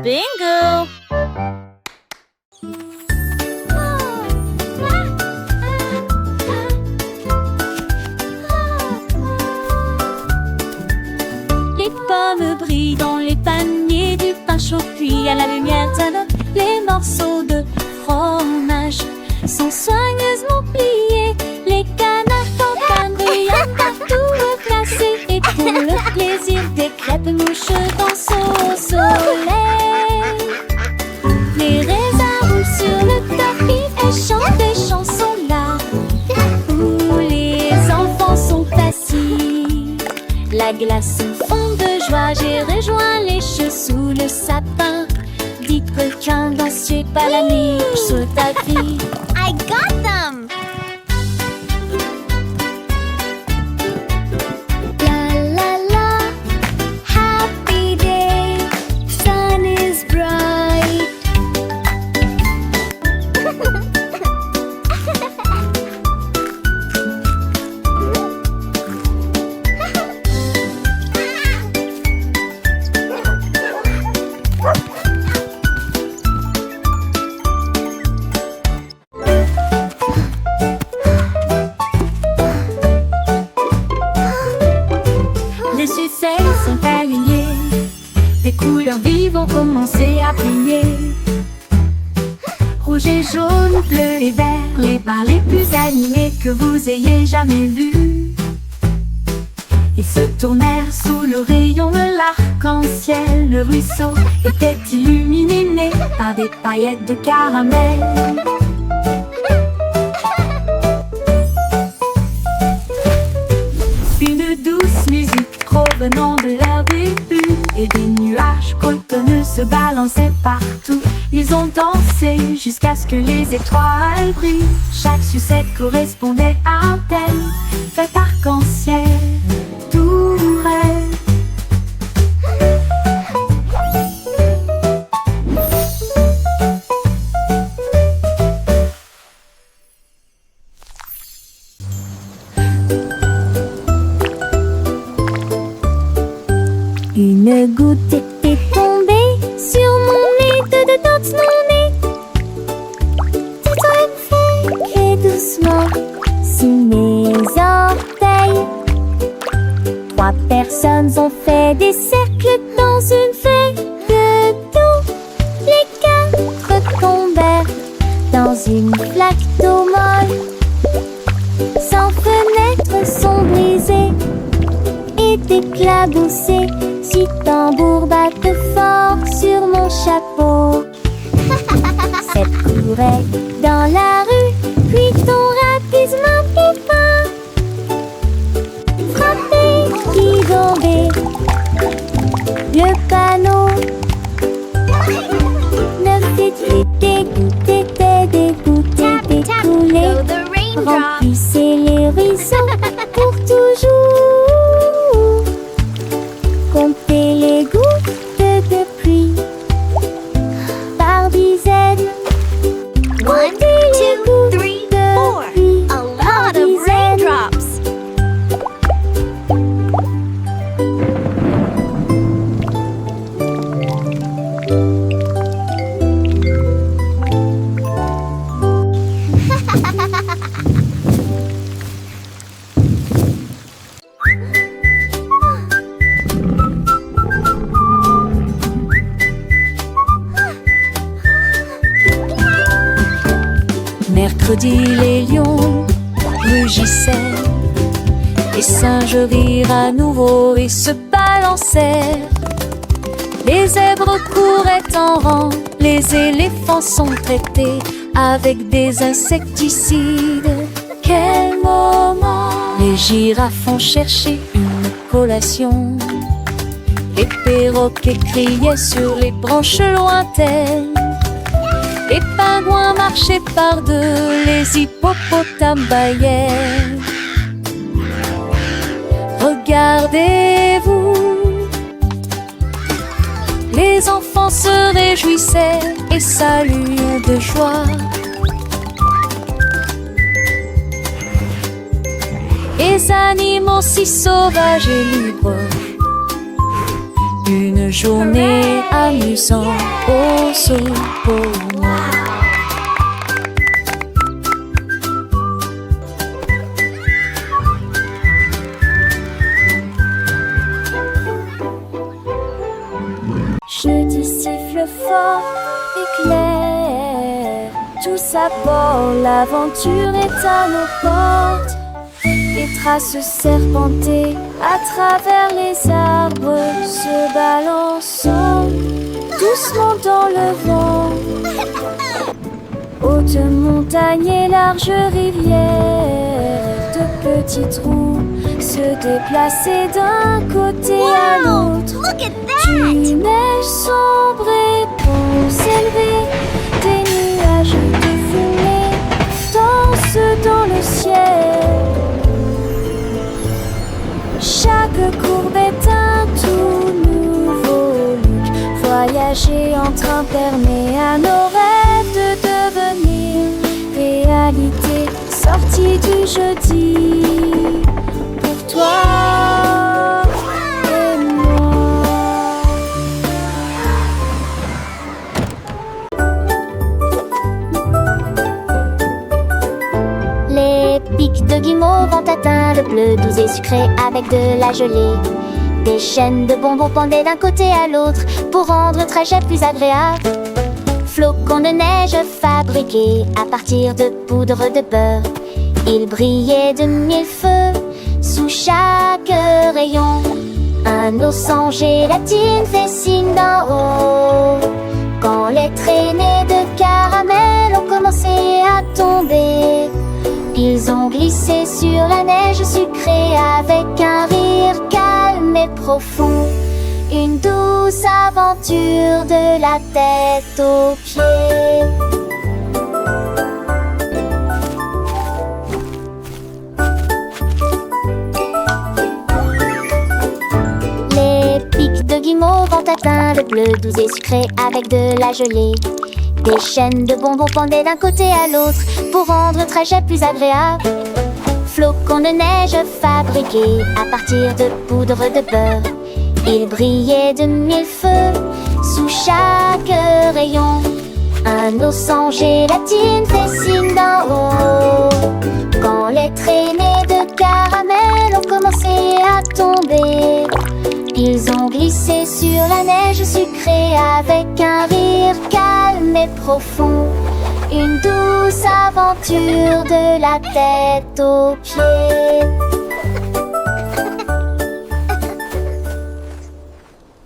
Bingo! Les pommes brillent dans les paniers, du pain chaud cuit à la lumière d'Adam. Les morceaux de fromage sont soigneusement pliés. Les canards campanes brillent partout placés. Et pour le plaisir des crêpes mouches dansent au soleil. Les raisins roulent sur le tapis et chantent des chansons là où les enfants sont assis. La glace fond de joie, j'ai rejoint les cheveux sous le sapin. Dit quelqu'un dansait pas la niche sur le tapis. I got them! La la la, happy day, sun is bright. Les succès sont alignés, des couleurs vives ont commencé à briller. Rouge et jaune, bleu et vert, les barres les plus animées que vous ayez jamais vues. Ils se tournèrent sous le rayon de l'arc-en-ciel. Le ruisseau était illuminé né par des paillettes de caramel. Une douce musique provenant de leur début, et des nuages cotonneux se balançaient partout. Ils ont dansé jusqu'à ce que les étoiles brillent. Chaque sucette correspondait à un thème fait arc-en-ciel. Tout rêve. Une goutte était tombée sur mon nez, dans mon nez. Et doucement sous mes orteils. 3 personnes ont fait des cercles dans une feuille de d'eau. Les 4 tombèrent dans une flaque d'eau molle. 100 fenêtres sont brisées et éclaboussées. 6 tambours battent fort sur mon chapeau. 7 couraient dans la rue, puis ton rapidement pépin. Frappé, qui tombait, le panneau. 9 étaient dégoûtés, découlés. Remplissez les ruisseaux pour toujours. Comptez les gouttes de pluie par dizaines. 1, 2, 3, 4. A lot of raindrops. Mercredi, les lions rugissaient, les singes rirent à nouveau et se balancèrent. Les zèbres couraient en rang, les éléphants sont traités avec des insecticides. Quel moment! Les girafes ont cherché une collation. Les perroquets criaient sur les branches lointaines. Les pingouins marchaient par deux, les hippopotames bâillaient. Regardez-vous, les enfants se réjouissaient et saluaient de joie. Les animaux si sauvages et libres, une journée amusant aussi pour moi. Je dis siffle fort et clair, tout ça pour l'aventure est à nos portes. Les traces serpentées à travers les arbres se balançant doucement dans le vent. Hautes montagnes et larges rivières, de petits trous se déplacer d'un côté à l'autre. Look at Puis that! neige sombre et pour s'élever, des nuages de fumée dansent dans le ciel. Chaque courbe est un tout nouveau look. Voyager en train permet à nos rêves de devenir réalité. Sortie du jeudi pour toi et moi. Les pics de guimauve ont atteint le bleu doux et sucré avec de la gelée. Des chaînes de bonbons pendaient d'un côté à l'autre pour rendre le trajet plus agréable. Flocons de neige fabriqués à partir de poudre de beurre. Ils brillaient de mille feux sous chaque rayon. Un ours en gélatine fait signe d'en haut. Quand les traînées de caramel ont commencé à tomber, ils ont glissé sur la neige sucrée avec un rire calme et profond. Une douce aventure de la tête aux pieds. Les pics de guimauve ont atteint le bleu doux et sucré avec de la gelée. Des chaînes de bonbons pendaient d'un côté à l'autre pour rendre le trajet plus agréable. Flocons de neige fabriqués à partir de poudre de beurre. Ils brillaient de mille feux sous chaque rayon. Un ours en gélatine fait signe d'en haut. Quand les traînées de caramel ont commencé à tomber, ils ont glissé sur la neige sucrée avec un rire calme et profond. Une douce aventure de la tête aux pieds.